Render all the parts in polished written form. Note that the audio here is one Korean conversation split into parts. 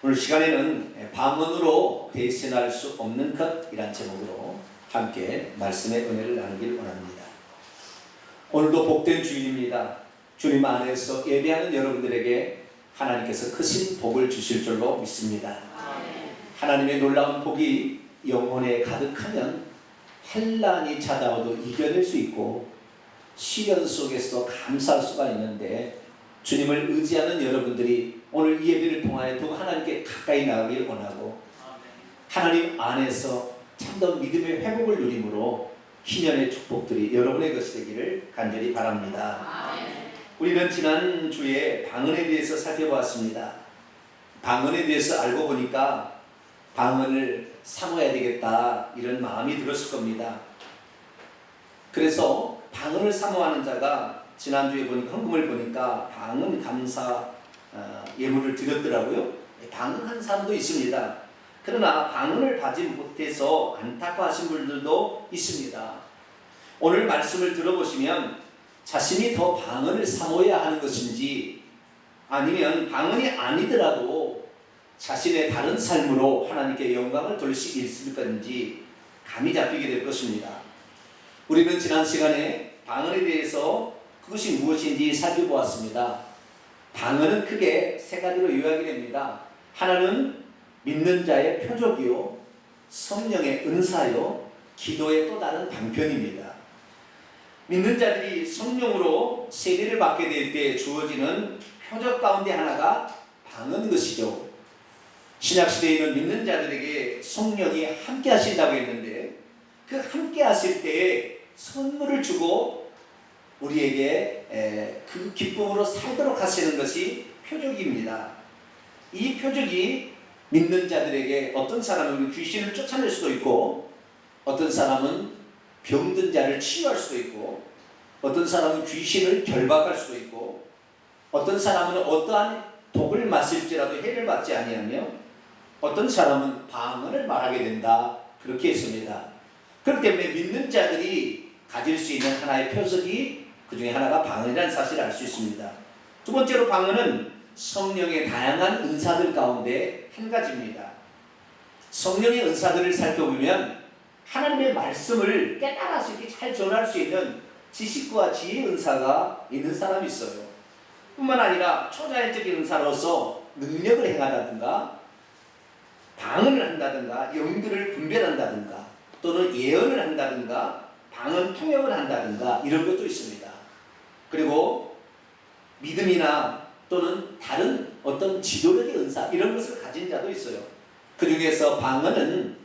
오늘 시간에는 방언으로 대신할 수 없는 것이란 제목으로 함께 말씀의 은혜를 나누길 원합니다. 오늘도 복된 주일입니다. 주님 안에서 예배하는 여러분들에게 하나님께서 크신 복을 주실 줄로 믿습니다. 하나님의 놀라운 복이 영혼에 가득하면 환난이 찾아와도 이겨낼 수 있고 시련 속에서 감사할 수가 있는데, 주님을 의지하는 여러분들이 오늘 이 예배를 통하여 더 하나님께 가까이 나가길 원하고 하나님 안에서 참된 믿음의 회복을 누림으로 희년의 축복들이 여러분의 것이 되기를 간절히 바랍니다. 우리는 지난주에 방언에 대해서 살펴보았습니다. 방언에 대해서 알고 보니까 방언을 사모해야 되겠다 이런 마음이 들었을 겁니다. 그래서 방언을 사모하는 자가 지난주에 보니까 헌금을 보니까 방언 감사 예물을 드렸더라고요. 방언한 사람도 있습니다. 그러나 방언을 받지 못해서 안타까워하신 분들도 있습니다. 오늘 말씀을 들어보시면 자신이 더 방언을 사모해야 하는 것인지, 아니면 방언이 아니더라도 자신의 다른 삶으로 하나님께 영광을 돌릴 수 있을 건지 감이 잡히게 될 것입니다. 우리는 지난 시간에 방언에 대해서 그것이 무엇인지 살펴보았습니다. 방언은 크게 세 가지로 요약이 됩니다. 하나는 믿는 자의 표적이요, 성령의 은사요, 기도의 또 다른 방편입니다. 믿는 자들이 성령으로 세례를 받게 될 때 주어지는 표적 가운데 하나가 방언인 것이죠. 신약시대에는 믿는 자들에게 성령이 함께 하신다고 했는데, 그 함께 하실 때에 선물을 주고 우리에게 그 기쁨으로 살도록 하시는 것이 표적입니다. 이 표적이 믿는 자들에게 어떤 사람은 귀신을 쫓아낼 수도 있고, 어떤 사람은 병든 자를 치유할 수도 있고, 어떤 사람은 귀신을 결박할 수도 있고, 어떤 사람은 어떠한 독을 마실지라도 해를 받지 아니하며, 어떤 사람은 방언을 말하게 된다, 그렇게 했습니다. 그렇기 때문에 믿는 자들이 가질 수 있는 하나의 표적이 그 중에 하나가 방언이라는 사실을 알 수 있습니다. 두 번째로 방언은 성령의 다양한 은사들 가운데 한 가지입니다. 성령의 은사들을 살펴보면 하나님의 말씀을 깨달을 수 있게 잘 전할 수 있는 지식과 지혜의 은사가 있는 사람이 있어요. 뿐만 아니라 초자연적인 은사로서 능력을 행하다든가 방언을 한다든가 영들을 분별한다든가 또는 예언을 한다든가 방언 통역을 한다든가 이런 것도 있습니다. 그리고 믿음이나 또는 다른 어떤 지도력의 은사 이런 것을 가진 자도 있어요. 그 중에서 방언은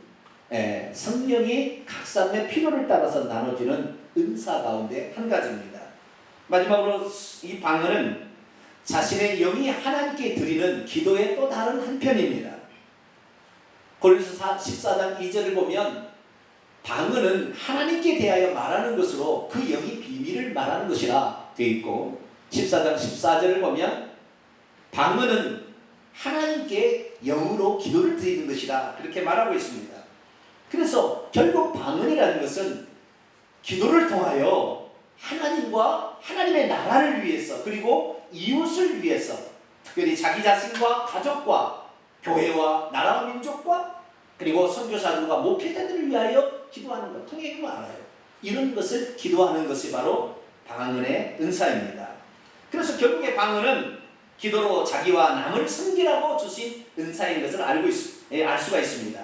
성령이 각 사람의 필요를 따라서 나눠지는 은사 가운데 한 가지입니다. 마지막으로 이 방언은 자신의 영이 하나님께 드리는 기도의 또 다른 한편입니다. 고린도서 14장 2절을 보면 방언은 하나님께 대하여 말하는 것으로 그 영이 비밀을 말하는 것이라 되어 있고, 14장 14절을 보면 방언은 하나님께 영으로 기도를 드리는 것이라 그렇게 말하고 있습니다. 그래서 결국 방언이라는 것은 기도를 통하여 하나님과 하나님의 나라를 위해서, 그리고 이웃을 위해서, 특별히 자기 자신과 가족과 교회와 나라와 민족과 그리고 선교사들과 목회자들을 위하여 기도하는 것, 통역을 알아요. 이런 것을 기도하는 것이 바로 방언의 은사입니다. 그래서 결국에 방언은 기도로 자기와 남을 섬기라고 주신 은사인 것을 알 수가 있습니다.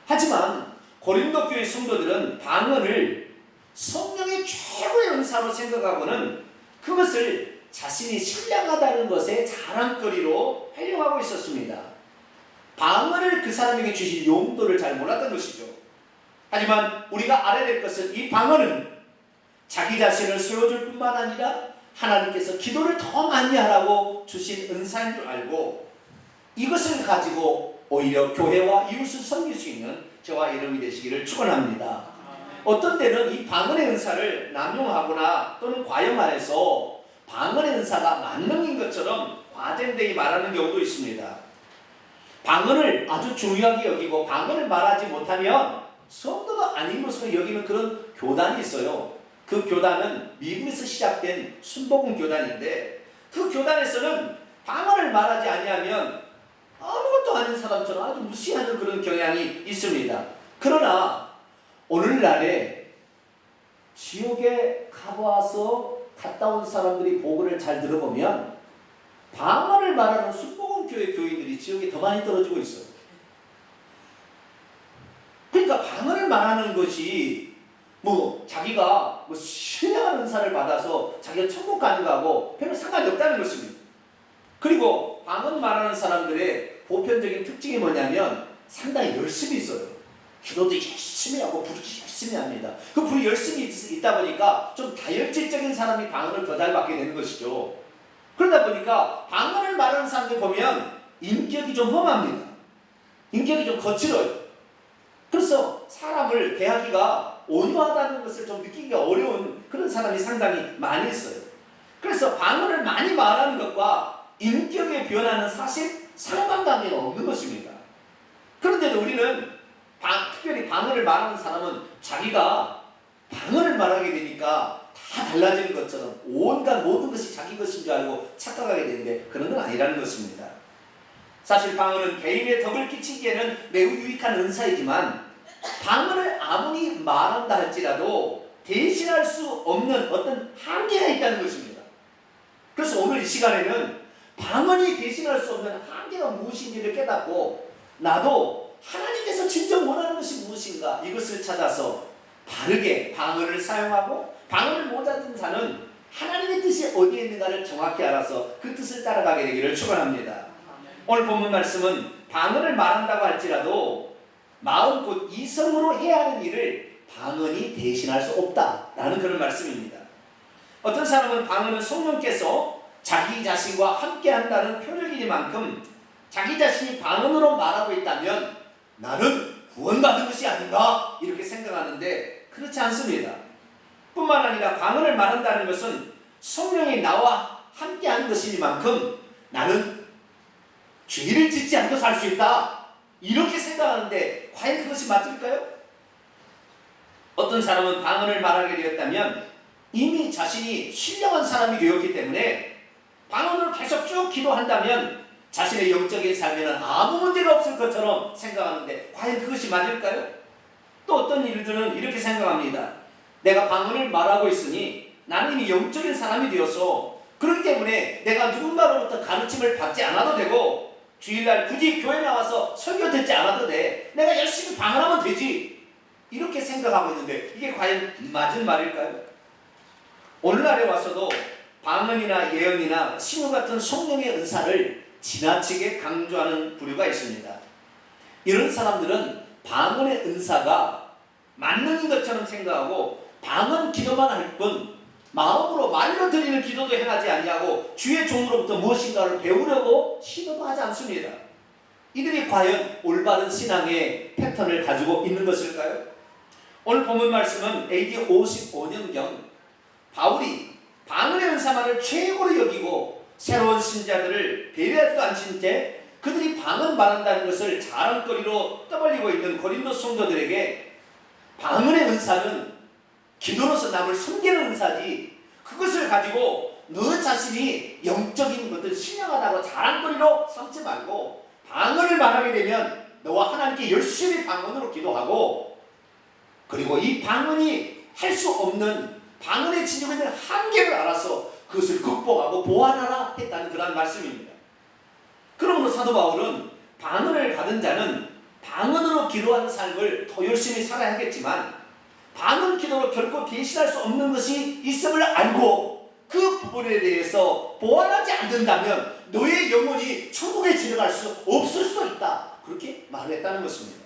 하지만 고린도 교회 성도들은 방언을 성령의 최고의 은사로 생각하고는 그것을 자신이 신령하다는 것에 자랑거리로 활용하고 있었습니다. 방언을 그 사람에게 주신 용도를 잘 몰랐던 것이죠. 하지만 우리가 알아야 될 것은 이 방언은 자기 자신을 세워줄 뿐만 아니라 하나님께서 기도를 더 많이 하라고 주신 은사인 줄 알고 이것을 가지고 오히려 교회와 이웃을 섬길 수 있는 저와 여러분이 되시기를 축원합니다. 어떤 때는 이 방언의 은사를 남용하거나 또는 과용하여서 방언의 은사가 만능인 것처럼 과장되게 말하는 경우도 있습니다. 방언을 아주 중요하게 여기고 방언을 말하지 못하면 성도가 아닌 것으로 여기는 그런 교단이 있어요. 그 교단은 미국에서 시작된 순복음 교단인데, 그 교단에서는 방언을 말하지 아니하면 아무것도 아는 사람처럼 아주 무시하는 그런 경향이 있습니다. 그러나 오늘날에 지옥에 가봐서 갔다 온 사람들이 보고를 잘 들어보면 방언을 말하는 순복음교회 교인들이 지옥에 더 많이 떨어지고 있어요. 그러니까 방언을 말하는 것이 자기가 신령한 은사를 받아서 자기가 천국 가는 거하고 별로 상관이 없다는 것입니다. 그리고 방언 말하는 사람들의 보편적인 특징이 뭐냐면 상당히 열심히 있어요. 기도도 열심히 하고 부르도 열심히 합니다. 그 불이 열심히 있다 보니까 좀 다혈질적인 사람이 방언을 더 잘 받게 되는 것이죠. 그러다 보니까 방언을 말하는 사람들 보면 인격이 좀 험합니다. 인격이 좀 거칠어요. 그래서 사람을 대하기가 온유하다는 것을 좀 느끼기가 어려운 그런 사람이 상당히 많이 있어요. 그래서 방언을 많이 말하는 것과 인격의 변화는 사실 상관관계가 없는 것입니다. 그런데도 우리는 특별히 방언을 말하는 사람은 자기가 방언을 말하게 되니까 다 달라지는 것처럼 온갖 모든 것이 자기 것인 줄 알고 착각하게 되는데 그런 건 아니라는 것입니다. 사실 방언은 개인의 덕을 끼치기에는 매우 유익한 은사이지만 방언을 아무리 말한다 할지라도 대신할 수 없는 어떤 한계가 있다는 것입니다. 그래서 오늘 이 시간에는 방언이 대신할 수 없는 한계가 무엇인지를 깨닫고 나도 하나님께서 진정 원하는 것이 무엇인가 이것을 찾아서 바르게 방언을 사용하고 방언을 못 알아듣는 자는 하나님의 뜻이 어디에 있는가를 정확히 알아서 그 뜻을 따라가게 되기를 축원합니다. 오늘 본문 말씀은 방언을 말한다고 할지라도 마음 곧 이성으로 해야 하는 일을 방언이 대신할 수 없다라는 그런 말씀입니다. 어떤 사람은 방언은 성령께서 자기 자신과 함께 한다는 표적이니만큼 자기 자신이 방언으로 말하고 있다면 나는 구원받은 것이 아닌가 이렇게 생각하는데 그렇지 않습니다. 뿐만 아니라 방언을 말한다는 것은 성령이 나와 함께 하는 것이니만큼 나는 죄를 짓지 않고 살 수 있다 이렇게 생각하는데 과연 그것이 맞을까요? 어떤 사람은 방언을 말하게 되었다면 이미 자신이 신령한 사람이 되었기 때문에 방언으로 계속 쭉 기도한다면 자신의 영적인 삶에는 아무 문제가 없을 것처럼 생각하는데 과연 그것이 맞을까요? 또 어떤 일들은 이렇게 생각합니다. 내가 방언을 말하고 있으니 나는 이미 영적인 사람이 되어서 그렇기 때문에 내가 누군가로부터 가르침을 받지 않아도 되고 주일날 굳이 교회 나와서 설교 듣지 않아도 돼. 내가 열심히 방언하면 되지. 이렇게 생각하고 있는데 이게 과연 맞은 말일까요? 오늘날에 와서도 방언이나 예언이나 신유 같은 성령의 은사를 지나치게 강조하는 부류가 있습니다. 이런 사람들은 방언의 은사가 맞는 것처럼 생각하고 방언 기도만 할 뿐 마음으로 말로 드리는 기도도 행하지 아니하고 주의 종으로부터 무엇인가를 배우려고 시도도 하지 않습니다. 이들이 과연 올바른 신앙의 패턴을 가지고 있는 것일까요? 오늘 본문 말씀은 AD 55년경 바울이 방언의 은사만을 최고로 여기고 새로운 신자들을 배려하지도 않은 채 그들이 방언 말한다는 것을 자랑거리로 떠벌리고 있는 고린도 성도들에게 방언의 은사는 기도로서 남을 섬기는 은사지 그것을 가지고 너 자신이 영적인 것을 신령하다고 자랑거리로 삼지 말고 방언을 말하게 되면 너와 하나님께 열심히 방언으로 기도하고 그리고 이 방언이 할 수 없는 방언에 지니고 있는 한계를 알아서 그것을 극복하고 보완하라 했다는 그런 말씀입니다. 그러므로 사도 바울은 방언을 받은 자는 방언으로 기도하는 삶을 더 열심히 살아야겠지만 방언 기도로 결코 대신할 수 없는 것이 있음을 알고 그 부분에 대해서 보완하지 않는다면 너의 영혼이 천국에 들어갈 수 없을 수도 있다. 그렇게 말을 했다는 것입니다.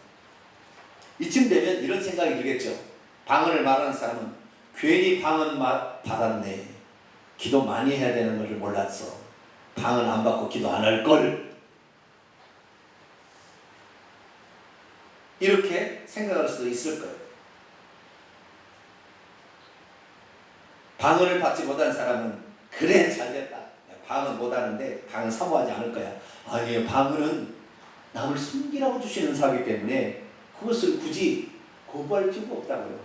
이쯤 되면 이런 생각이 들겠죠. 방언을 말하는 사람은 괜히 방언 받았네. 기도 많이 해야 되는 것을 몰랐어. 방언 안 받고 기도 안 할 걸. 이렇게 생각할 수도 있을 거예요. 방언을 받지 못한 사람은 그래 잘됐다. 방언 못하는데 방언 사모하지 않을 거야. 아니에요. 방언은 남을 숨기라고 주시는 사기 때문에 그것을 굳이 거부할 필요가 없다고요.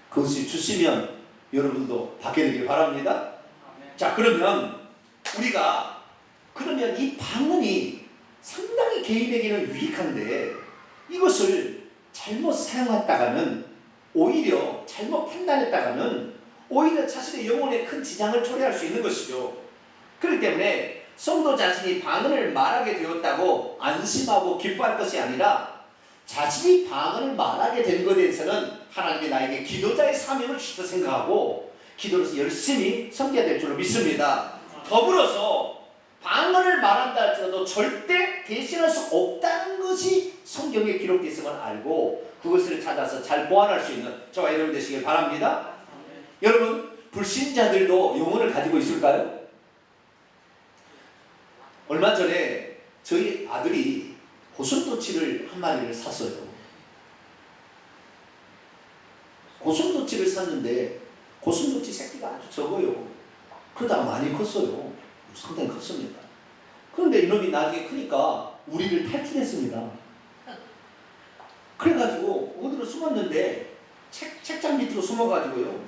그것을 주시면 여러분도 받게 되길 바랍니다. 자, 그러면 우리가 이 방언이 상당히 개인에게는 유익한데 이것을 잘못 사용했다가는 오히려 잘못 판단했다가는 오히려 자신의 영혼에 큰 지장을 초래할 수 있는 것이죠. 그렇기 때문에 성도 자신이 방언을 말하게 되었다고 안심하고 기뻐할 것이 아니라 자신이 방언을 말하게 된 것에 대해서는 하나님이 나에게 기도자의 사명을 주셨다 생각하고 기도로서 열심히 섬겨야 될 줄로 믿습니다. 더불어서 방언을 말한다 할지라도 절대 대신할 수 없다는 것이 성경에 기록되어 있음을 알고 그것을 찾아서 잘 보완할 수 있는 저와 여러분 되시길 바랍니다. 여러분, 불신자들도 영혼을 가지고 있을까요? 얼마 전에 저희 아들이 고슴도치를 한 마리를 샀어요. 고슴도치를 샀는데 고슴도치 새끼가 아주 적어요. 그러다가 많이 컸어요. 상당히 컸습니다. 그런데 이놈이 나중에 크니까 우리를 탈출했습니다. 그래가지고 어디로 숨었는데 책장 밑으로 숨어가지고요.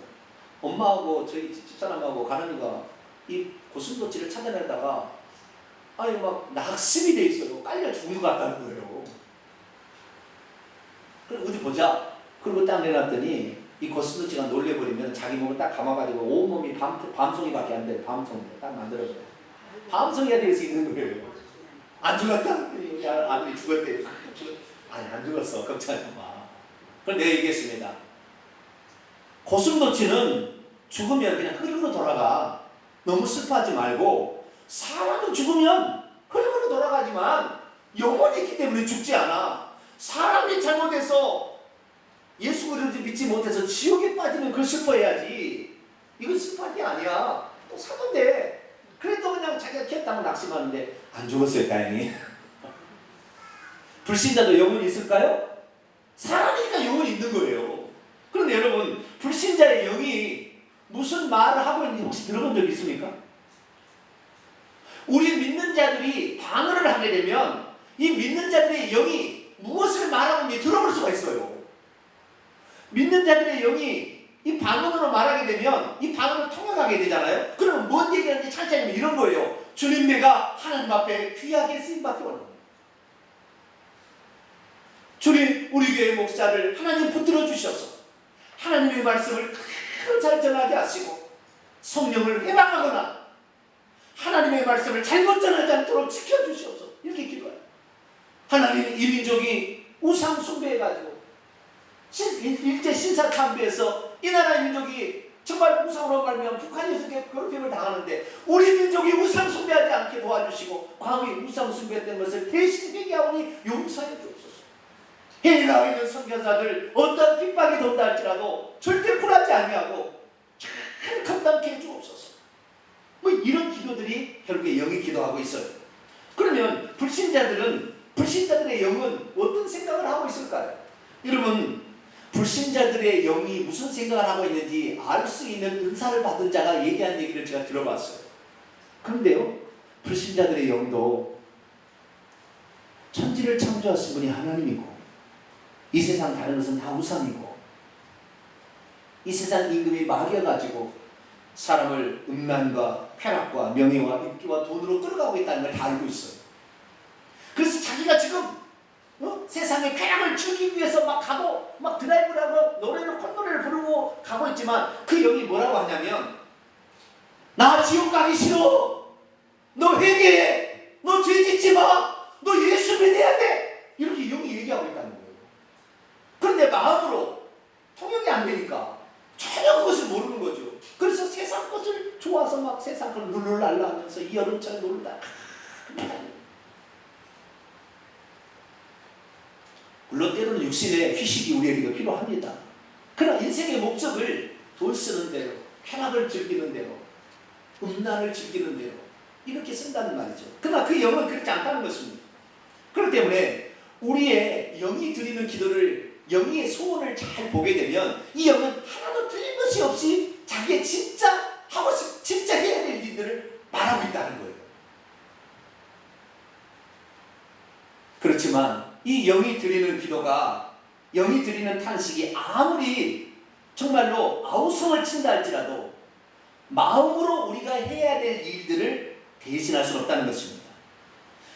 엄마하고 저희 집사람하고 가람이가 이 고슴도치를 찾아내다가 아니 막 낙심이 돼 있어요. 깔려 죽는 것 같다는 거예요. 그럼 어디 보자. 그리고 딱 내놨더니 이 고슴도치가 놀래버리면 자기 몸을 딱 감아가지고 온몸이 밤송이밖에 안 돼요. 밤송이 딱 만들어줘요. 밤송이가 될 수 있는 거예요. 안 죽었다? 우리 아들이 죽었대. 아니 안 죽었어. 걱정하지 마. 그럼 내가 얘기했습니다. 고슴도치는 죽으면 그냥 흙으로 돌아가. 너무 슬퍼하지 말고 사람은 죽으면 흙으로 돌아가지만 영혼이 있기 때문에 죽지 않아. 사람이 잘못해서 예수 그리스도를 믿지 못해서 지옥에 빠지면 그걸 슬퍼해야지. 이건 슬퍼할 게 아니야. 또 사면 돼. 그래도 그냥 자기가 켰다고 낙심하는데 안 죽었어요. 다행히. 불신자도 영혼이 있을까요? 사람이니까 영혼이 있는 거예요. 그런데 여러분, 불신자의 영이 무슨 말을 하고 있는지 혹시 들어본 적 있습니까? 우리 믿는 자들이 방언을 하게 되면 이 믿는 자들의 영이 무엇을 말하고 있는지 들어볼 수가 있어요. 믿는 자들의 영이 이 방언으로 말하게 되면 이 방언을 통역하게 되잖아요. 그러면 뭔 얘기하는지 찬찬히 이런 거예요. 주님, 내가 하나님 앞에 귀하게 쓰임받기 원합니다. 주님, 우리 교회 목사를 하나님 붙들어 주셔서 하나님의 말씀을 잘 전하게 하시고 성령을 회방하거나 하나님의 말씀을 잘못 전하지 않도록 지켜주시옵소서. 이렇게 기도해요. 하나님, 이 민족이 우상 숭배해가지고 일제 신사참배에서 이 나라 민족이 정말 우상으로 말미암아 북한에서 괴롭힘을 당하는데 우리 민족이 우상 숭배하지 않게 도와주시고 과거에 우상 숭배했던 것을 대신 회개하오니 용서해 주옵소서. 해외 나와 있는 선교사들 어떤 핍박이 돈다 할지라도 절대 굴하지 아니하고 잘 감당케 해주옵소서. 뭐 이런 기도들이 결국에 영이 기도하고 있어요. 그러면 불신자들의 영은 어떤 생각을 하고 있을까요? 여러분, 불신자들의 영이 무슨 생각을 하고 있는지 알 수 있는 은사를 받은 자가 얘기한 얘기를 제가 들어봤어요. 그런데요, 불신자들의 영도 천지를 창조하신 분이 하나님이고 이 세상 다른 것은 다 우상이고 이 세상 임금이 막여가지고 사람을 음란과 쾌락과 명예와 인기와 돈으로 끌어가고 있다는 걸 다 알고 있어요. 그래서 자기가 지금 세상의 쾌락을 즐기기 위해서 막 가고 막 드라이브를 하고 콧노래를 부르고 가고 있지만 그 영이 뭐라고 하냐면 나 지옥 가기 싫어. 너 회개해. 너 죄 짓지 마. 너 예수 믿어야 돼. 이렇게 영이 얘기하고 있다는 거예요. 그런데 마음으로 통역이 안 되니까 전혀 그것을 모르는 거죠. 그래서 세상 것을 좋아서 막 세상 걸 룰루랄라 하면서 이 여름철에 놀다 물론 때로는 육신의 휴식이 우리에게 필요합니다. 그러나 인생의 목적을 돈 쓰는 대로, 쾌락을 즐기는 대로, 음란을 즐기는 대로 이렇게 쓴다는 말이죠. 그러나 그 영은 그렇지 않다는 것입니다. 그렇기 때문에 우리의 영이 드리는 기도를, 영의 소원을 잘 보게 되면 이 영은 하나도 틀린 것이 없이 자기의 진짜 하고 싶, 진짜 해야 될 일들을 말하고 있다는 거예요. 그렇지만 이 영이 드리는 기도가, 영이 드리는 탄식이 아무리 정말로 아우성을 친다 할지라도 마음으로 우리가 해야 될 일들을 대신할 수는 없다는 것입니다.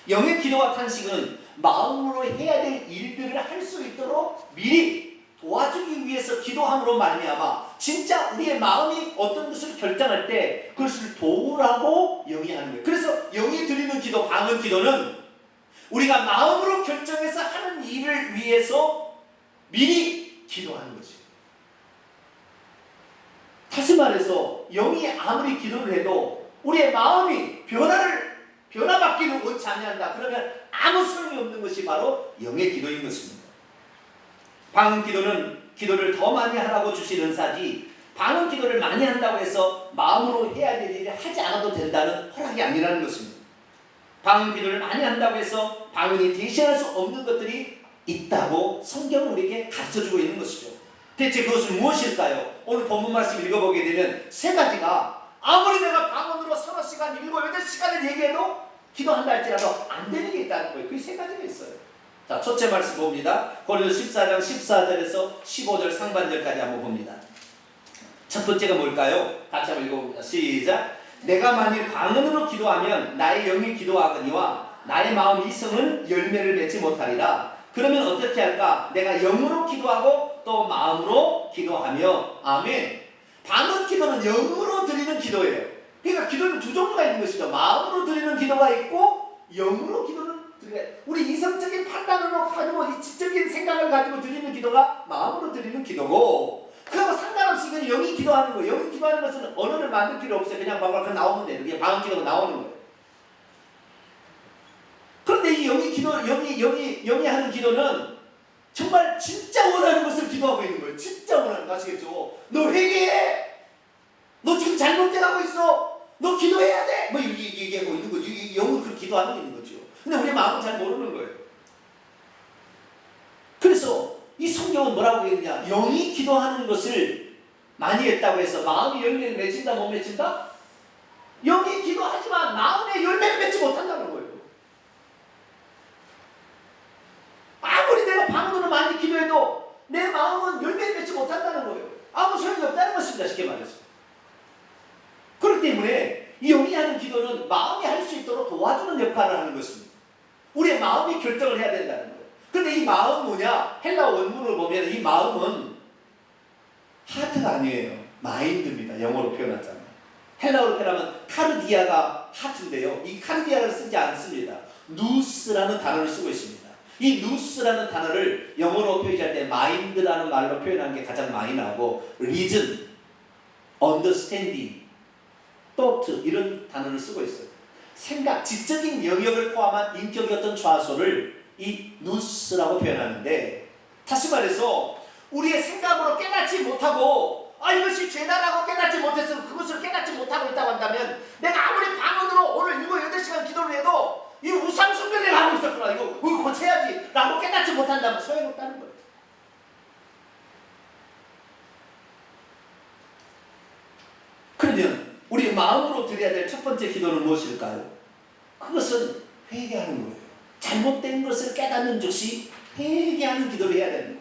영의 기도와 탄식은 마음으로 해야 될 일들을 할 수 있도록 미리 도와주기 위해서 기도함으로 말미암아 진짜 우리의 마음이 어떤 것을 결정할 때 그것을 도우라고 영이 하는 거예요. 그래서 영이 드리는 기도, 방언 기도는 우리가 마음으로 결정해서 하는 일을 위해서 미리 기도하는 거죠. 다시 말해서 영이 아무리 기도를 해도 우리의 마음이 변화받기를 원치 않는다. 그러면 아무 소용이 없는 것이 바로 영의 기도인 것입니다. 방언 기도는 기도를 더 많이 하라고 주신 은사지 방언 기도를 많이 한다고 해서 마음으로 해야 될 일을 하지 않아도 된다는 허락이 아니라는 것입니다. 방언 기도를 많이 한다고 해서 방언이 대신할 수 없는 것들이 있다고 성경은 우리에게 가르쳐주고 있는 것이죠. 대체 그것은 무엇일까요? 오늘 본문 말씀 읽어보게 되면 세 가지가 아무리 내가 방언으로 서너 시간, 7, 8시간을 얘기해도 기도한다 할지라도 안 되는 게 있다는 거예요. 그 세 가지가 있어요. 자, 첫째 말씀 봅니다. 고린도서 14장 14절에서 15절 상반절까지 한번 봅니다. 첫 번째가 뭘까요? 같이 한번 읽어봅니다. 시작. 내가 만일 방언으로 기도하면 나의 영이 기도하거니와 나의 마음 이성은 열매를 맺지 못하리라. 그러면 어떻게 할까? 내가 영으로 기도하고 또 마음으로 기도하며. 아멘. 방언 기도는 영으로 드리는 기도예요. 그러니까 기도는 두 종류가 있는 것이죠. 마음으로 드리는 기도가 있고 영으로 기도는 우리 이성적인 판단으로 가지고 이 지적인 생각을 가지고 드리는 기도가 마음으로 드리는 기도고, 그하고 상관없이 그냥 영이 기도하는 거예요. 영이 기도하는 것은 언어를 만들 필요 없어요. 그냥 바로 나오면 돼요. 그게 방언 기도가 나오는 거예요. 그런데 이 영이 하는 기도는 정말 진짜 원하는 것을 기도하고 있는 거예요. 진짜 원하는 거 아시겠죠? 너 회개해! 너 지금 잘못돼가고 있어! 너 기도해야 돼! 뭐 이렇게 얘기하고 있는 거죠. 영은 그렇게 기도하고 있는 거죠. 근데 우리 마음은 잘 모르는 거예요. 그래서 이 성경은 뭐라고 했느냐? 영이 기도하는 것을 많이 했다고 해서 마음이 열매를 맺힌다 못 맺힌다? 영이 기도하지만 마음에 열매를 맺지 못한다는 거예요. 아무리 내가 방언으로 많이 기도해도 내 마음은 열매를 맺지 못한다는 거예요. 아무 소용이 없다는 것입니다. 쉽게 말해서. 그렇기 때문에 이 영이 하는 기도는 마음이 할 수 있도록 도와주는 역할을 하는 것입니다. 우리의 마음이 결정을 해야 된다는 거예요. 그런데 이 마음은 뭐냐? 헬라 원문을 보면 이 마음은 하트가 아니에요. 마인드입니다. 영어로 표현하자면. 헬라어로 표현하면 카르디아가 하트인데요. 이 카르디아를 쓰지 않습니다. 누스라는 단어를 쓰고 있습니다. 이 누스라는 단어를 영어로 표현할 때 마인드라는 말로 표현하는 게 가장 많이 나오고, reason, understanding, thought 이런 단어를 쓰고 있어요. 생각, 지적인 영역을 포함한 인격의 어떤 좌소를 이 누스라고 표현하는데, 다시 말해서 우리의 생각으로 깨닫지 못하고 이것이 죄다라고 깨닫지 못해서 그것을 깨닫지 못하고 있다고 한다면, 내가 아무리 방언으로 오늘 7, 8시간 기도를 해도 이 우상 숭배를 하고 있었구나, 이거 고쳐야지 라고 깨닫지 못한다면 소용없다는 거예요. 그러면 우리 마음으로 드려야 될 첫 번째 기도는 무엇일까요? 그것은 회개하는 거예요. 잘못된 것을 깨닫는 즉시 회개하는 기도를 해야 되는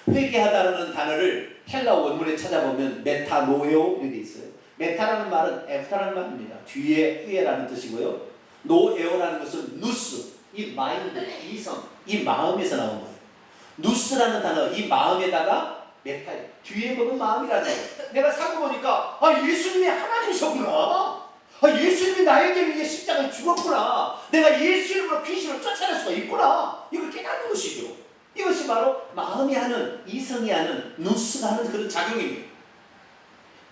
거예요. 회개하다라는 단어를 헬라 원문에 찾아보면 메타노에오 이렇게 있어요. 메타라는 말은 에프타라는 말입니다. 뒤에 후에라는 뜻이고요. 노에오라는 것은 누스, 이 마인드, 이성, 이 마음에서 나온 거예요. 누스라는 단어, 이 마음에다가 메타, 뒤에 보면 마음이라는 거예요. 내가 살고 보니까 예수님이 하나님이셨구나. 예수님이 나에게 위해 십자가에 죽었구나. 내가 예수 이름으로 귀신을 쫓아낼 수가 있구나. 이걸 깨닫는 것이죠. 이것이 바로 마음이 하는, 이성이 하는, 누스가 하는 그런 작용입니다.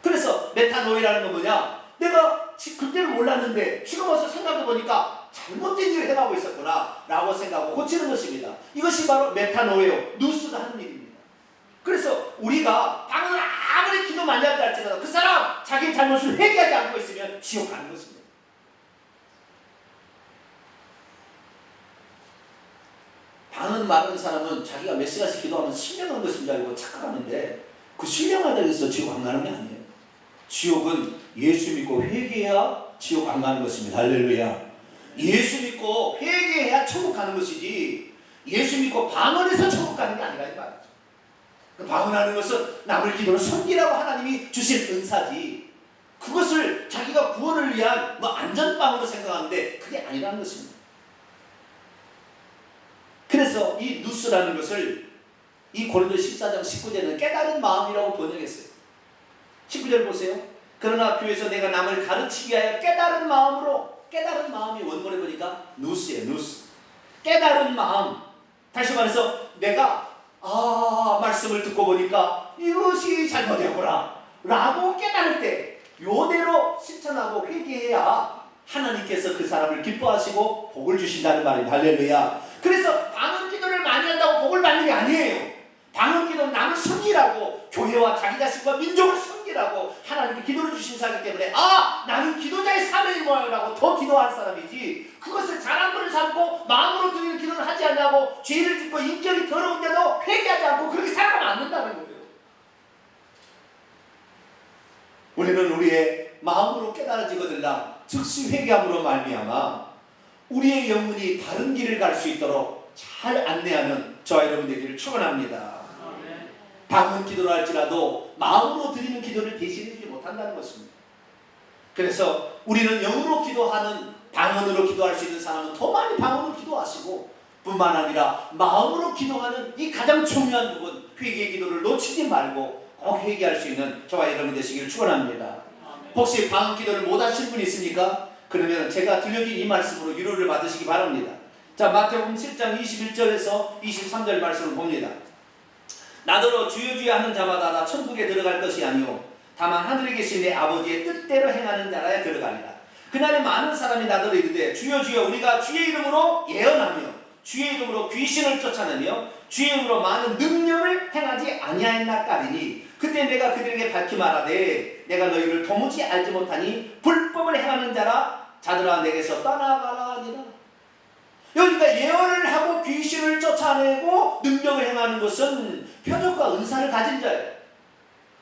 그래서 메타노이라는 건 뭐냐? 내가 그때는 몰랐는데 지금 와서 생각해보니까 잘못된 일을 해가고 있었구나 라고 생각하고 고치는 것입니다. 이것이 바로 메타노예요. 누스가 하는 일입니다. 그래서 우리가 방언을 아무리 기도 많이 한다 할지라도 그 사람 자기 잘못을 회개하지 않고 있으면 지옥 가는 것입니다. 방언 많은 사람은 자기가 몇 시간씩 기도하면 신령한 것인 줄 알고 착각하는데, 그 신령하다고 해서 지옥 안 가는 게 아니에요. 지옥은 예수 믿고 회개해야 지옥 안 가는 것입니다. 할렐루야. 예수 믿고 회개해야 천국 가는 것이지, 예수 믿고 방언해서 천국 가는 게 아니라 이 말이죠. 방언하는 것은 남을 기도로 섬기라고 하나님이 주신 은사지, 그것을 자기가 구원을 위한 안전빵으로 생각하는데 그게 아니라는 것입니다. 그래서 이 누스라는 것을 이 고린도 14장 19절에는 깨달은 마음이라고 번역했어요. 19절 보세요. 그러나 교회에서 내가 남을 가르치기 위하여 깨달은 마음으로, 깨달은 마음이 원문에 보니까 누스예요. 누스. 깨달은 마음. 다시 말해서 내가 말씀을 듣고 보니까 이것이 잘못되구나 라고 깨달을 때 요대로 실천하고 회개해야 하나님께서 그 사람을 기뻐하시고 복을 주신다는 말입니다. 할렐루야. 그래서 방언 기도를 많이 한다고 복을 받는 게 아니에요. 방언 기도는 남을 섬기라고, 교회와 자기 자신과 민족을 섬기라고 하나님께 기도를 주신 사람이기 때문에 나는 기도자의 사명이 뭐야라고 더 기도할 사람이지, 그것을 잘한 거를 삼고 마음으로 드리는 기도를 하지 않냐고 죄를 짓고 인격이 더러운데도 회개하지 않고 그렇게 살아가면 안 된다는 거예요. 우리는 우리의 마음으로 깨달아지거든요. 즉시 회개함으로 말미암아 우리의 영혼이 다른 길을 갈 수 있도록 잘 안내하는 저와 여러분 되기를 축원합니다. 방언 기도를 할지라도 마음으로 드리는 기도를 대신해주지 못한다는 것입니다. 그래서 우리는 영으로 기도하는, 방언으로 기도할 수 있는 사람은 더 많이 방언으로 기도하시고, 뿐만 아니라 마음으로 기도하는 이 가장 중요한 부분, 회개 기도를 놓치지 말고 꼭 회개할 수 있는 저와 여러분 되시기를 축원합니다. 혹시 방언 기도를 못 하실 분 있습니까? 그러면 제가 들려준 이 말씀으로 위로를 받으시기 바랍니다. 자, 마태복음 7장 21절에서 23절 말씀을 봅니다. 나더러 주여 주여 하는 자마다 나 천국에 들어갈 것이 아니요 다만 하늘에 계신 내 아버지의 뜻대로 행하는 자라야 들어가리라. 그날에 많은 사람이 나더러 이르되 주여 주여 우리가 주의 이름으로 예언하며 주의 이름으로 귀신을 쫓아내며 주의 이름으로 많은 능력을 행하지 아니하였나까리니 그때 내가 그들에게 밝히 말하되 내가 너희를 도무지 알지 못하니 불법을 행하는 자들아 내게서 떠나가라 하니라. 여기가 예언을 하고 귀신을 쫓아내고 능력을 행하는 것은 표적과 은사를 가진 자예요.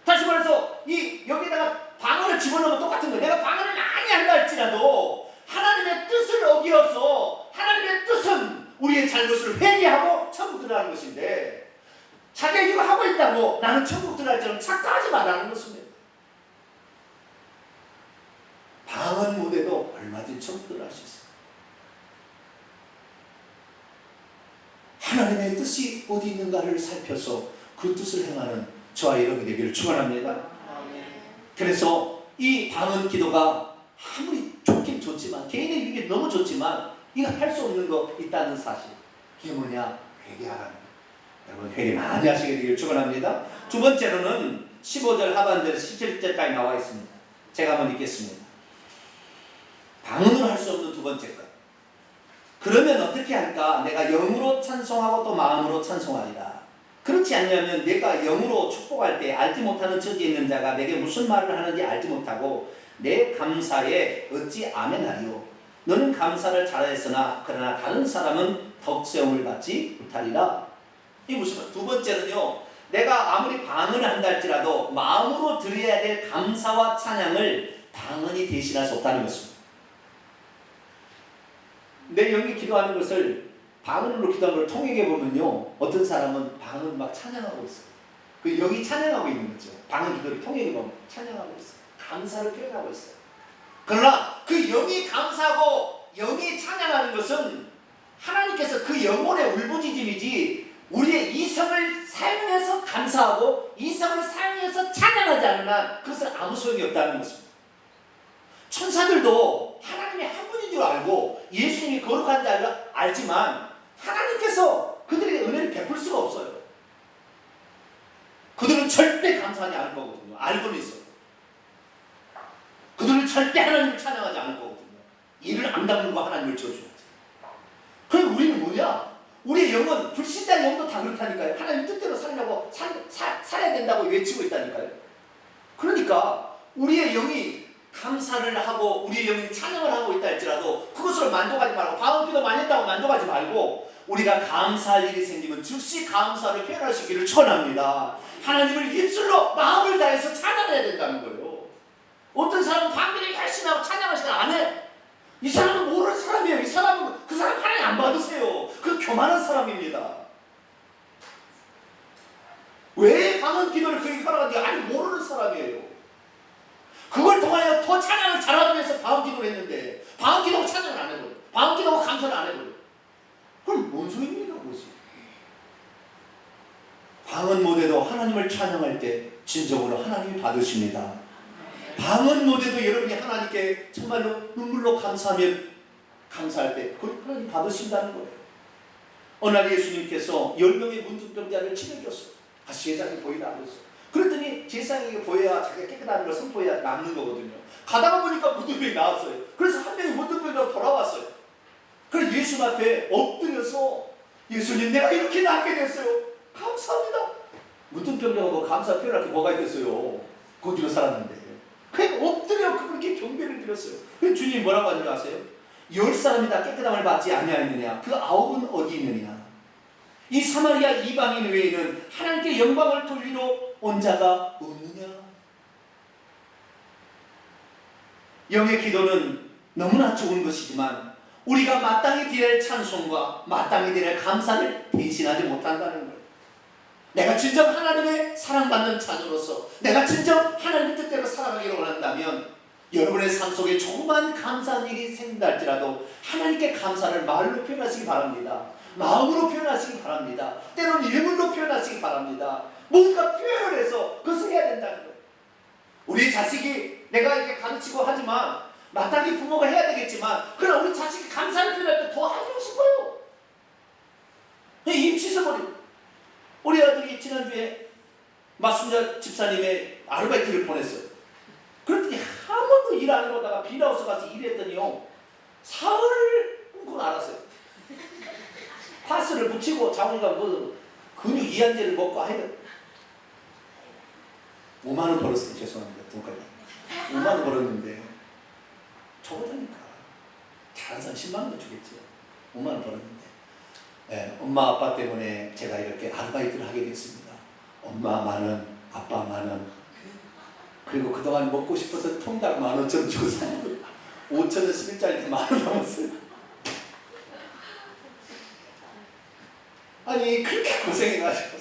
다시 말해서 여기다가 방언을 집어넣으면 똑같은 거예요. 내가 방언을 많이 한다 할지라도 하나님의 뜻을 어기어서, 하나님의 뜻은 우리의 잘못을 회개하고 천국 들어가는 것인데, 자기가 이거 하고 있다고 나는 천국 들어갈 줄은 착각하지 말라는 것입니다. 방언 못해도 얼마든지 천국 들어갈 수 있어요. 하나님의 뜻이 어디 있는가를 살펴서 그 뜻을 행하는 저와 여러분이 되기를 축원합니다. 그래서 이 방언 기도가 아무리 좋긴 좋지만, 개인의 유익이 너무 좋지만 이거 할 수 없는 거 있다는 사실. 그게 뭐냐? 회개하라는 거예요. 여러분 회개 많이 하시게 되기를 축원합니다. 두 번째로는 15절 하반절 17절까지 나와 있습니다. 제가 한번 읽겠습니다. 방언으로 할 수 없는 두 번째 것. 그러면 어떻게 할까? 내가 영으로 찬송하고 또 마음으로 찬송하리라. 그렇지 않냐면 내가 영으로 축복할 때 알지 못하는 처지에 있는 자가 내게 무슨 말을 하는지 알지 못하고 내 감사에 어찌 아멘하리요. 너는 감사를 잘하였으나 그러나 다른 사람은 덕세움을 받지 못하리라. 이게 무슨 말? 두 번째는요, 내가 아무리 방언을 한다 할지라도 마음으로 드려야 될 감사와 찬양을 방언이 대신할 수 없다는 것입니다. 내 영이 기도하는 것을 방언으로 기도하는 걸 통역해 보면요, 어떤 사람은 방언 막 찬양하고 있어요. 그 영이 찬양하고 있는 거죠. 방언 기도를 통역해 보면 찬양하고 있어요. 감사를 표현하고 있어요. 그러나 그 영이 감사하고 영이 찬양하는 것은 하나님께서 그 영혼의 울부짖음이지, 우리의 이성을 사용해서 감사하고 이성을 사용해서 찬양하지 않는 한 그것은 아무 소용이 없다는 것입니다. 천사들도 하나님의 한 분인 줄 알고 예수님이 거룩한 줄 알지만 하나님께서 그들에게 은혜를 베풀 수가 없어요. 그들은 절대 감사하지 않을 거거든요. 알고는 있어요. 그들은 절대 하나님을 찬양하지 않을 거거든요. 이를 안 닦는 거 하나님을 지어줘야지. 그럼 우리는 뭐냐? 우리의 영은, 불신자의 영도 다 그렇다니까요. 하나님 뜻대로 살려고 살아야 된다고 외치고 있다니까요. 그러니까 우리의 영이 감사를 하고 우리의 영이 찬양을 하고 있다 할지라도 그것으로 만족하지 말고, 방언 기도 많이 했다고 만족하지 말고, 우리가 감사할 일이 생기면 즉시 감사를 표현할 수 있기를 축원합니다. 하나님을 입술로 마음을 다해서 찬양해야 된다는 거예요. 어떤 사람은 방언을 열심히 하고 찬양할 시간 안 해. 이 사람은 모르는 사람이에요. 이 사람은, 그 사람 하나님 안 받으세요. 그 교만한 사람입니다. 왜 방언 기도를 그렇게 하라는지 아니 모르는 사람이에요. 그걸 통하여 더 찬양을 잘하기 위해서 방언 기도를 했는데 방언 기도하고 찬양을 안 해버려. 방언 기도하고 감사를 안 해버려. 그럼 뭔 소리입니까 그것이? 방언 못해도 하나님을 찬양할 때 진정으로 하나님이 받으십니다. 방언 못해도 여러분이 하나님께 정말로 눈물로 감사할 때 그걸 하나님 받으신다는 거예요. 어느 날 예수님께서 10명의 문둥병자를 치료해줬어요. 다시 제사장이 보이라 그랬어요. 그랬더니 제사장에게 보여야 자기가 깨끗한 걸 선포해야 남는 거거든요. 가다가 보니까 문둥병이 나왔어요. 그래서 한 명이 문둥병으로 돌아왔어요. 그래서 예수님 앞에 엎드려서 예수님, 내가 이렇게 낫게 됐어요. 감사합니다. 문둥병자가 뭐 감사 표현할 게 뭐가 있겠어요. 거기로 살았는데. 그러니까 엎드려 그분께 경배를 드렸어요. 그래서 주님이 뭐라고 하는지 아세요? 10사람이 다 깨끗함을 받지 아니하였느냐? 그 9은 어디 있느냐? 이 사마리아 이방인 외에는 하나님께 영광을 돌리러 온 자가 없느냐? 영의 기도는 너무나 좋은 것이지만 우리가 마땅히 드려야 할 찬송과 마땅히 드려야 할 감사를 대신하지 못한다는 거예요. 내가 진정 하나님의 사랑받는 자녀로서 내가 진정 하나님의 뜻대로 살아가기를 원한다면 여러분의 삶 속에 조그만 감사한 일이 생긴다 할지라도 하나님께 감사를 말로 표현하시기 바랍니다. 마음으로 표현하시기 바랍니다. 때로는 예물로 표현하시기 바랍니다. 뭔가 표현을 해서 그것을 해야 된다는 거예요. 우리 자식이 내가 이렇게 가르치고 하지만 마땅히 부모가 해야 되겠지만 그러나 우리 자식이 감사를 표현할 때 더 하고 싶어요. 입치서버리 우리 아들이 지난주에 마순자 집사님의 아르바이트를 보냈어요. 그랬더니 한 번도 일 안 해보다가 비라우스 가서 일했더니요 사흘 끊고 알았어요. 파스를 붙이고 자기가 뭐 근육 이완제를 먹고 하여튼 5만 원 벌었어요. 죄송합니다. 돈까지 5만 원 벌었는데 저거다니까 잘한 사람 10만 원도 주겠죠. 5만 원 벌었는데 네, 엄마 아빠 때문에 제가 이렇게 아르바이트를 하게 됐습니다. 엄마 만원, 아빠 만원. 그리고 그동안 먹고 싶어서 통닭 15,000원 주고 샀는데 5,000원 11짜리 10,000원 남았어요. 아니 그렇게 고생해가지고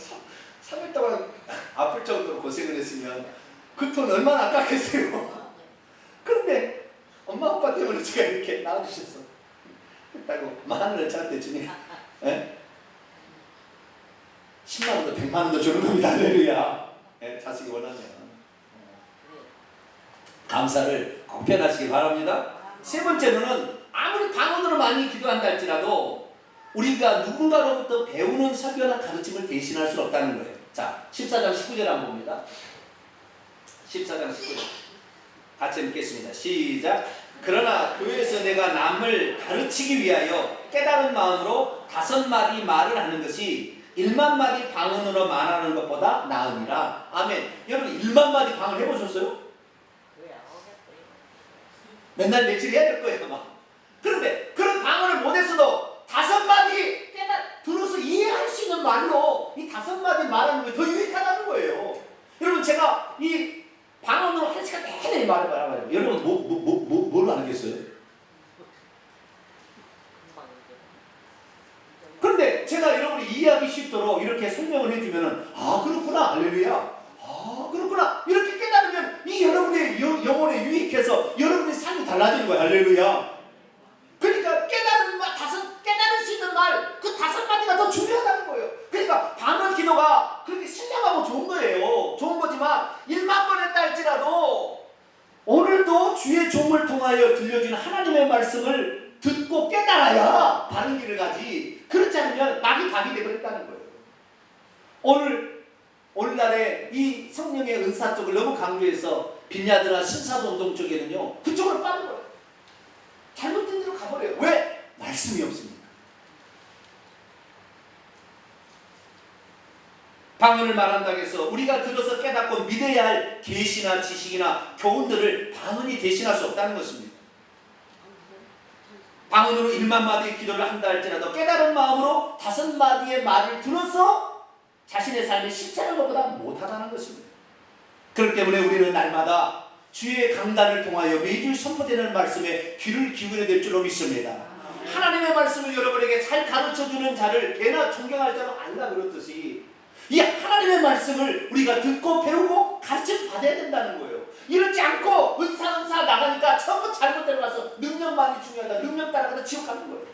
3일 동안 아플 정도로 고생을 했으면 그 돈 얼마나 아깝겠어요. 그런데 엄마 아빠 때문에 제가 이렇게 낳아주셔서 했다고 10,000원을 저한테 주니까 10만 원도 100만 원도 주는 겁니다. 할렐루야. 자식이 원하면 감사를 꼭 표현하시기 바랍니다. 세 번째로는 아무리 방언으로 많이 기도한다 할지라도 우리가 누군가로부터 배우는 설교나 가르침을 대신할 수는 없다는 거예요. 자, 14장 19절 한번 봅니다. 14장 19절 같이 읽겠습니다. 시작. 그러나 교회에서 내가 남을 가르치기 위하여 깨달은 마음으로 5마디 말을 하는 것이 1만 마디 방언으로 말하는 것보다 나으니라. 아멘. 여러분 1만 마디 방언 해보셨어요? 맨날 며칠 해야 될 거예요 아마. 그런데 그런 방언을 못했어도 5마디 들어서 이해할 수 있는 말로 이 5마디 말하는 게 더 유익하다는 거예요. 여러분 제가 이 방언으로 1시간 내내 말해봐요. 여러분 뭘 알겠어요? 그런데 제가 여러분이 이해하기 쉽도록 이렇게 설명을 해주면은 아 그렇구나 할렐루야 아 그렇구나 이렇게 깨달으면 이 여러분의 영혼에 유익해서 여러분의 삶이 달라지는 거예요. 할렐루야. 그러니까 깨달을 수 있는 말 그 5마디가 더 중요하다는 거예요. 그러니까 방언 기도가 그렇게 신령하고 좋은 거예요. 좋은 거지만 1만 번 했다 할지라도 오늘도 주의 종을 통하여 들려주는 하나님의 말씀을 듣고 깨달아야 바른 길을 가지. 그렇지 않으면 낙이 답이 되버렸다는 거예요. 오늘날에 이 성령의 은사 쪽을 너무 강조해서 빈야드나 신사동동 쪽에는요 그쪽으로 빠진 거예요. 잘못된 데로 가버려요. 왜? 말씀이 없으니까. 방언을 말한다고 해서 우리가 들어서 깨닫고 믿어야 할 계시나 지식이나 교훈들을 방언이 대신할 수 없다는 것입니다. 방언으로 1만 마디의 기도를 한다 할지라도 깨달은 마음으로 5마디의 말을 들어서 자신의 삶에 실천하는 것보다 못하다는 것입니다. 그렇기 때문에 우리는 날마다 주의 강단을 통하여 매주 선포되는 말씀에 귀를 기울여야 될 줄로 믿습니다. 하나님의 말씀을 여러분에게 잘 가르쳐주는 자를 개나 존경할 자로 알라 그렇듯이 이 하나님의 말씀을 우리가 듣고 배우고 가르침 받아야 된다는 거예요. 이렇지 않고 은사 나가니까 전부 잘못대로 가서 능력만이 중요하다. 능력 따라가다 지옥 가는 거예요.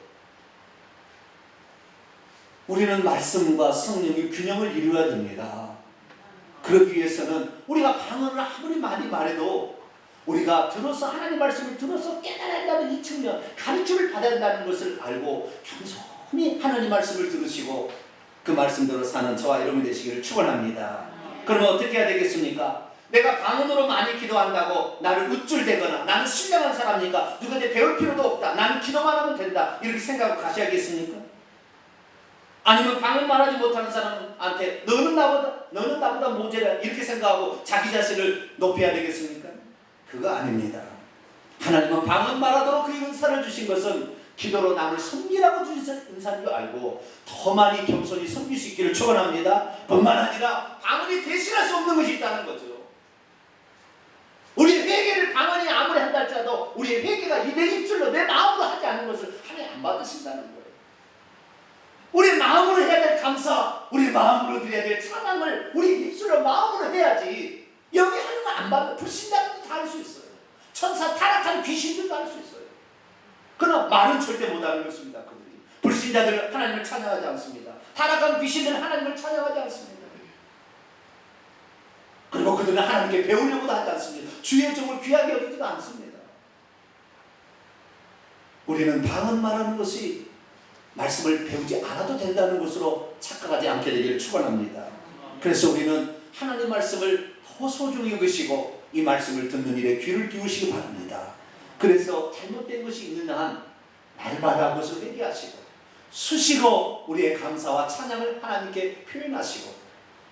우리는 말씀과 성령의 균형을 이루어야 됩니다. 그러기 위해서는 우리가 방언을 아무리 많이 말해도 우리가 들어서 하나님 말씀을 들어서 깨달아야 한다는 이 측면, 가르침을 받아야 한다는 것을 알고 겸손히 하나님 말씀을 들으시고 그 말씀대로 사는 저와 여러분이 되시기를 축원합니다. 그러면 어떻게 해야 되겠습니까? 내가 방언으로 많이 기도한다고 나를 우쭐대거나 나는 신령한 사람이니까 누구한테 배울 필요도 없다, 나는 기도만 하면 된다, 이렇게 생각하고 가셔야겠습니까? 아니면 방언 말하지 못하는 사람한테 너는 나보다 모자라, 이렇게 생각하고 자기 자신을 높여야 되겠습니까? 그거 아닙니다. 하나님은 방언 말하도록 그 은사를 주신 것은 기도로 남을 섬기라고 주신 은사인 줄 알고 더 많이 겸손히 섬길 수 있기를 축원합니다. 뿐만 아니라 방언이 대신할 수 없는 것이 있다는 거죠. 우리의 회개를 방언이 아무리 한다 할지라도 우리의 회개가 내 입술로 내 마음으로 하지 않는 것을 하나님 안 받으신다는 거예요. 우리 마음으로 해야 될 감사, 우리 마음으로 드려야 될 찬양을 우리 입술로 마음으로 해야지. 여기 하는 거 안 받는 불신자들도 다 할 수 있어요. 천사 타락한 귀신들도 할 수 있어요. 그러나 말은 절대 못하는 것입니다. 그들이 불신자들은 하나님을 찬양하지 않습니다. 타락한 귀신들은 하나님을 찬양하지 않습니다. 그리고 그들은 하나님께 배우려고도 하지 않습니다. 주의 종을 귀하게 여기지도 않습니다. 우리는 방언 말하는 것이 말씀을 배우지 않아도 된다는 것으로 착각하지 않게 되기를 축원합니다. 그래서 우리는 하나님 말씀을 더 소중히 여기시고 이 말씀을 듣는 일에 귀를 기울이시기 바랍니다. 그래서 잘못된 것이 있는 한 날마다 그것을 회개하시고 수시로 우리의 감사와 찬양을 하나님께 표현하시고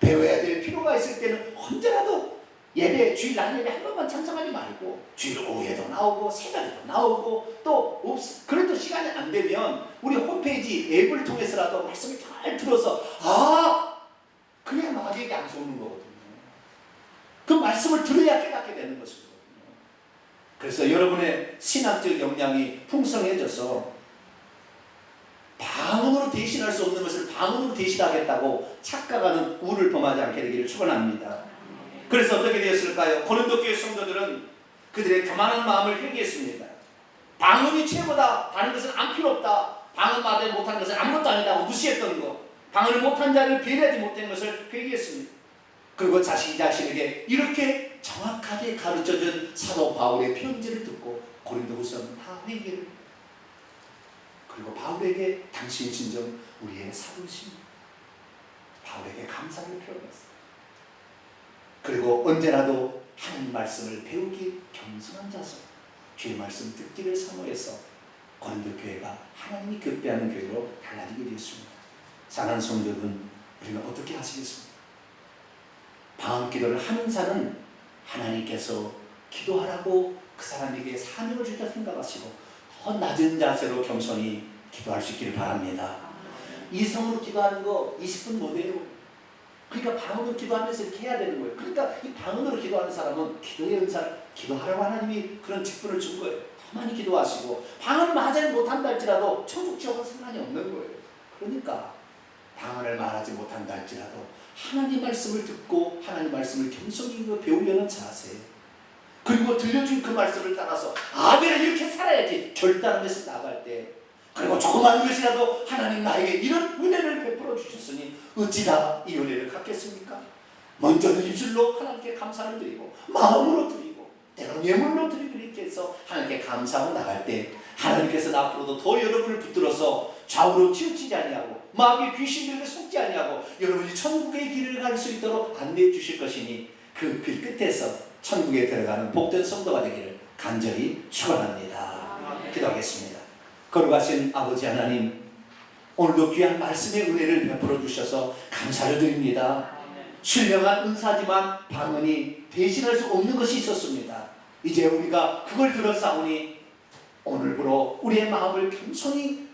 배워야 될 필요가 있을 때는 언제라도 예배, 주일 날 예배 한 번만 참석하지 말고 주일 오후에도 나오고 새벽에도 나오고 또 그래도 시간이 안 되면 우리 홈페이지 앱을 통해서라도 말씀을 잘 들어서 그래야 마귀에게 안 속는 거거든요. 그 말씀을 들어야 깨닫게 되는 것이거든요. 그래서 여러분의 신학적 역량이 풍성해져서 방언으로 대신할 수 없는 것을 방언으로 대신하겠다고 착각하는 우를 범하지 않게 되기를 축원합니다. 그래서 어떻게 되었을까요? 고린도 교회 성도들은 그들의 교만한 마음을 회개했습니다. 방언이 최고다, 다른 것은 안 필요 없다, 방언 말하지 못한 것은 아무것도 아니다고 무시했던 것, 방언을 못한 자를 배려하지 못한 것을 회개했습니다. 그리고 자신에게 이렇게 정확하게 가르쳐준 사도 바울의 편지를 듣고 고린도후서는 다 회개를, 그리고 바울에게 당신 진정 우리의 사도신, 바울에게 감사를 표현했어요. 그리고 언제라도 하나님 말씀을 배우기 겸손한 자세, 주의 말씀 듣기를 사모해서 고린도 교회가 하나님이 교배하는 교회로 달라지게 되었습니다. 사랑하는 성도분, 우리는 어떻게 하시겠습니까? 방언 기도를 하는 자는 하나님께서 기도하라고 그 사람에게 사명을 주다 생각하시고 더 낮은 자세로 겸손히 기도할 수 있기를 바랍니다. 이성으로 기도하는 거 20분 못해요. 그러니까 방언으로 기도하면서 이렇게 해야 되는 거예요. 그러니까 이 방언으로 기도하는 사람은 기도의 은사를, 기도하라고 하나님이 그런 직분을 준 거예요. 더 많이 기도하시고 방언을 말하지 못한다 할지라도 천국 지옥은 상관이 없는 거예요. 그러니까 방언을 말하지 못한다 할지라도 하나님 말씀을 듣고 하나님 말씀을 겸손히 배우려는 자세, 그리고 들려준 그 말씀을 따라서 내가 이렇게 살아야지 결단하면서 나갈 때, 그리고 조그마한 것이라도 하나님 나에게 이런 은혜를 베풀어 주셨으니 어찌다 이 은혜를 갖겠습니까? 먼저는 입술로 하나님께 감사를 드리고 마음으로 드리고 때로는 예물로 드리고 이렇게 해서 하나님께 감사하고 나갈 때 하나님께서는 앞으로도 더 여러분을 붙들어서 좌우로 치우치지 아니하고 마귀의 귀신들에게 속지 아니하고 여러분이 천국의 길을 갈 수 있도록 안내해 주실 것이니 그 길 끝에서 천국에 들어가는 복된 성도가 되기를 간절히 축원합니다. 기도하겠습니다. 거룩하신 아버지 하나님, 오늘도 귀한 말씀의 은혜를 베풀어 주셔서 감사를 드립니다. 신령한 은사지만 방언이 대신할 수 없는 것이 있었습니다. 이제 우리가 그걸 들었사오니 오늘부로 우리의 마음을 겸손히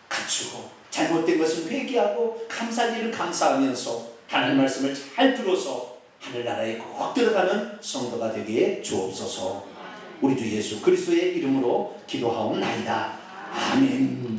갖추고 잘못된 것은 회개하고 감사할 일을 감사하면서 하나님 말씀을 잘 들어서 하늘나라에 꼭 들어가는 성도가 되게 주옵소서. 우리 주 예수 그리스도의 이름으로 기도하옵나이다. 아멘.